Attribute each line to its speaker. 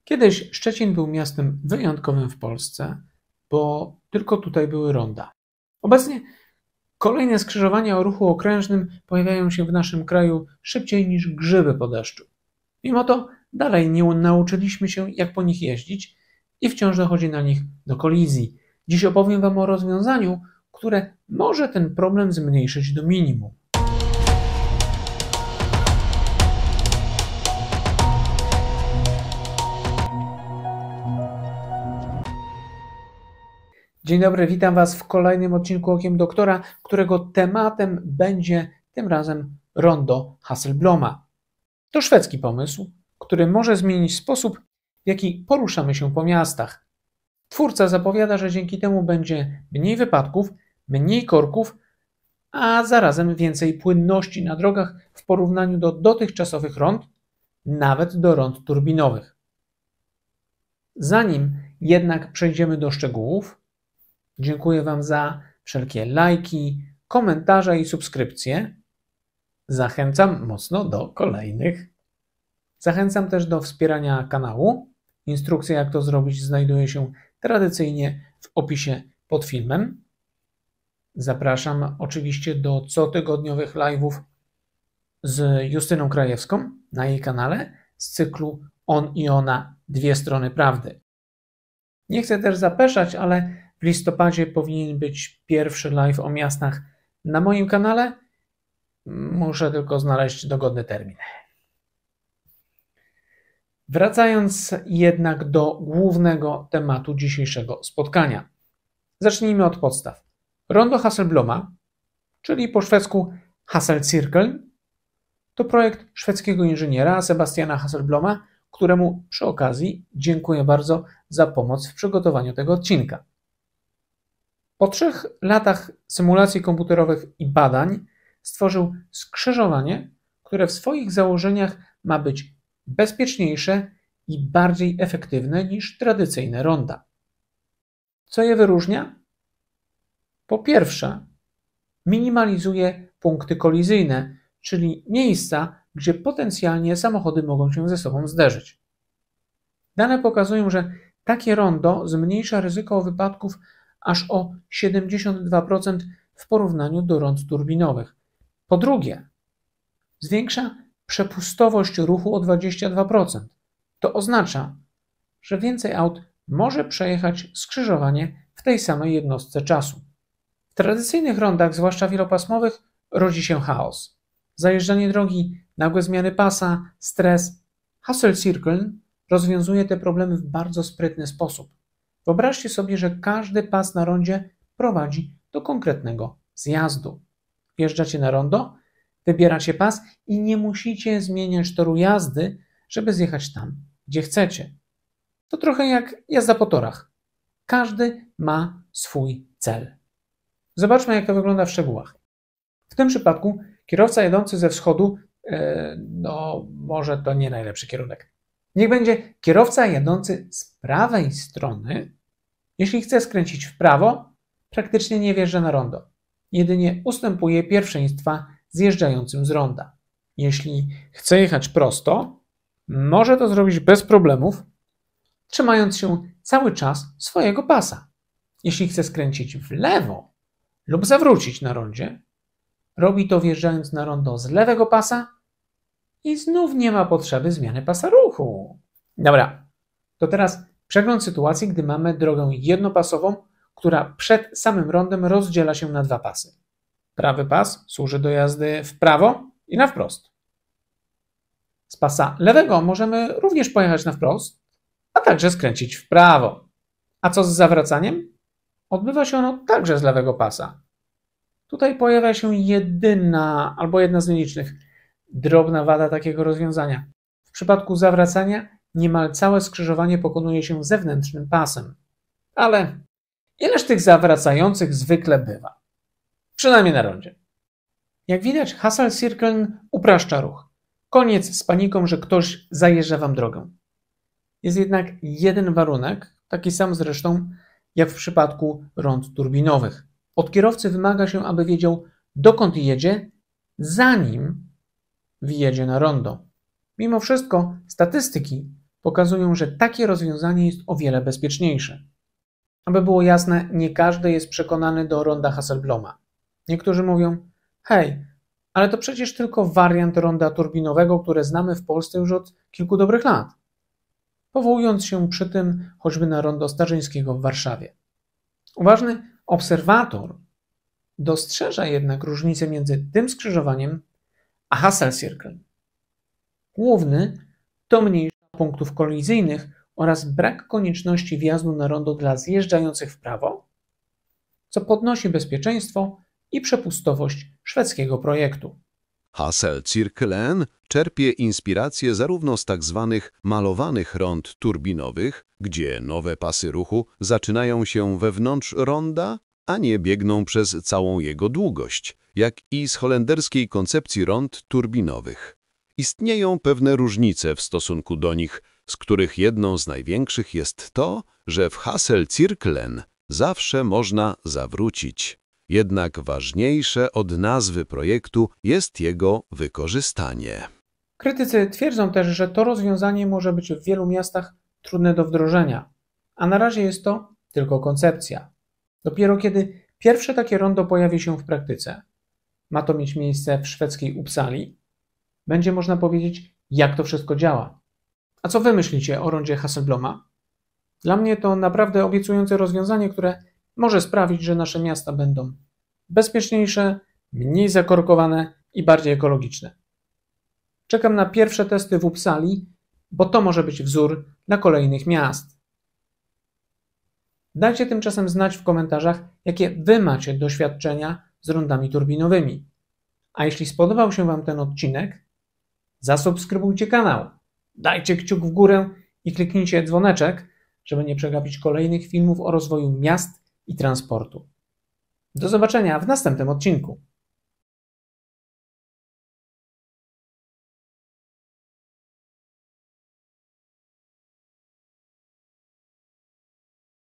Speaker 1: Kiedyś Szczecin był miastem wyjątkowym w Polsce, bo tylko tutaj były ronda. Obecnie kolejne skrzyżowania o ruchu okrężnym pojawiają się w naszym kraju szybciej niż grzyby po deszczu. Mimo to dalej nie nauczyliśmy się, jak po nich jeździć i wciąż dochodzi na nich do kolizji. Dziś opowiem Wam o rozwiązaniu, które może ten problem zmniejszyć do minimum. Dzień dobry, witam Was w kolejnym odcinku Okiem Doktora, którego tematem będzie tym razem rondo Hasselbloma. To szwedzki pomysł, który może zmienić sposób, w jaki poruszamy się po miastach. Twórca zapowiada, że dzięki temu będzie mniej wypadków, mniej korków, a zarazem więcej płynności na drogach w porównaniu do dotychczasowych rond, nawet do rond turbinowych. Zanim jednak przejdziemy do szczegółów, dziękuję Wam za wszelkie lajki, komentarze i subskrypcje. Zachęcam mocno do kolejnych. Zachęcam też do wspierania kanału. Instrukcja, jak to zrobić, znajduje się tradycyjnie w opisie pod filmem. Zapraszam oczywiście do cotygodniowych live'ów z Justyną Krajewską na jej kanale z cyklu On i Ona – Dwie strony prawdy. Nie chcę też zapeszać, ale w listopadzie powinien być pierwszy live o miastach na moim kanale. Muszę tylko znaleźć dogodny termin. Wracając jednak do głównego tematu dzisiejszego spotkania. Zacznijmy od podstaw. Rondo Hasselbloma, czyli po szwedzku Hasselcirkeln, to projekt szwedzkiego inżyniera Sebastiana Hasselbloma, któremu przy okazji dziękuję bardzo za pomoc w przygotowaniu tego odcinka. Po 3 latach symulacji komputerowych i badań stworzył skrzyżowanie, które w swoich założeniach ma być bezpieczniejsze i bardziej efektywne niż tradycyjne ronda. Co je wyróżnia? Po pierwsze, minimalizuje punkty kolizyjne, czyli miejsca, gdzie potencjalnie samochody mogą się ze sobą zderzyć. Dane pokazują, że takie rondo zmniejsza ryzyko wypadków aż o 72% w porównaniu do rond turbinowych. Po drugie, zwiększa przepustowość ruchu o 22%. To oznacza, że więcej aut może przejechać skrzyżowanie w tej samej jednostce czasu. W tradycyjnych rondach, zwłaszcza wielopasmowych, rodzi się chaos. Zajeżdżanie drogi, nagłe zmiany pasa, stres. Hasselcirkeln rozwiązuje te problemy w bardzo sprytny sposób. Wyobraźcie sobie, że każdy pas na rondzie prowadzi do konkretnego zjazdu. Wjeżdżacie na rondo, wybieracie pas i nie musicie zmieniać toru jazdy, żeby zjechać tam, gdzie chcecie. To trochę jak jazda po torach. Każdy ma swój cel. Zobaczmy, jak to wygląda w szczegółach. W tym przypadku kierowca jadący ze wschodu, może to nie najlepszy kierunek. Niech będzie kierowca jadący z prawej strony, jeśli chce skręcić w prawo, praktycznie nie wjeżdża na rondo. Jedynie ustępuje pierwszeństwa zjeżdżającym z ronda. Jeśli chce jechać prosto, może to zrobić bez problemów, trzymając się cały czas swojego pasa. Jeśli chce skręcić w lewo lub zawrócić na rondzie, robi to wjeżdżając na rondo z lewego pasa i znów nie ma potrzeby zmiany pasa ruchu. Dobra, to teraz przegląd sytuacji, gdy mamy drogę jednopasową, która przed samym rondem rozdziela się na 2 pasy. Prawy pas służy do jazdy w prawo i na wprost. Z pasa lewego możemy również pojechać na wprost, a także skręcić w prawo. A co z zawracaniem? Odbywa się ono także z lewego pasa. Tutaj pojawia się jedyna albo jedna z nielicznych drobna wada takiego rozwiązania. W przypadku zawracania niemal całe skrzyżowanie pokonuje się zewnętrznym pasem. Ale ileż tych zawracających zwykle bywa? Przynajmniej na rondzie. Jak widać, Hasselcirkeln upraszcza ruch. Koniec z paniką, że ktoś zajeżdża Wam drogę. Jest jednak jeden warunek, taki sam zresztą jak w przypadku rond turbinowych. Od kierowcy wymaga się, aby wiedział, dokąd jedzie, zanim wjedzie na rondo. Mimo wszystko statystyki pokazują, że takie rozwiązanie jest o wiele bezpieczniejsze. Aby było jasne, nie każdy jest przekonany do ronda Hasselbloma. Niektórzy mówią: hej, ale to przecież tylko wariant ronda turbinowego, które znamy w Polsce już od kilku dobrych lat, powołując się przy tym choćby na rondo Starzyńskiego w Warszawie. Uważny obserwator dostrzeża jednak różnicę między tym skrzyżowaniem a Hasselcirkel. Główny to mniejsza punktów kolizyjnych oraz brak konieczności wjazdu na rondo dla zjeżdżających w prawo, co podnosi bezpieczeństwo i przepustowość szwedzkiego projektu.
Speaker 2: Hasselcirkelen czerpie inspirację zarówno z tak zwanych malowanych rond turbinowych, gdzie nowe pasy ruchu zaczynają się wewnątrz ronda, a nie biegną przez całą jego długość, jak i z holenderskiej koncepcji rond turbinowych. Istnieją pewne różnice w stosunku do nich, z których jedną z największych jest to, że w Hasselcirkelen zawsze można zawrócić. Jednak ważniejsze od nazwy projektu jest jego wykorzystanie.
Speaker 1: Krytycy twierdzą też, że to rozwiązanie może być w wielu miastach trudne do wdrożenia, a na razie jest to tylko koncepcja. Dopiero kiedy pierwsze takie rondo pojawi się w praktyce, ma to mieć miejsce w szwedzkiej Uppsali, będzie można powiedzieć, jak to wszystko działa. A co wy myślicie o rondzie Hasselbloma? Dla mnie to naprawdę obiecujące rozwiązanie, które może sprawić, że nasze miasta będą bezpieczniejsze, mniej zakorkowane i bardziej ekologiczne. Czekam na pierwsze testy w Uppsali, bo to może być wzór dla kolejnych miast. Dajcie tymczasem znać w komentarzach, jakie wy macie doświadczenia z rondami turbinowymi. A jeśli spodobał się wam ten odcinek, zasubskrybujcie kanał, dajcie kciuk w górę i kliknijcie dzwoneczek, żeby nie przegapić kolejnych filmów o rozwoju miast i transportu. Do zobaczenia w następnym odcinku.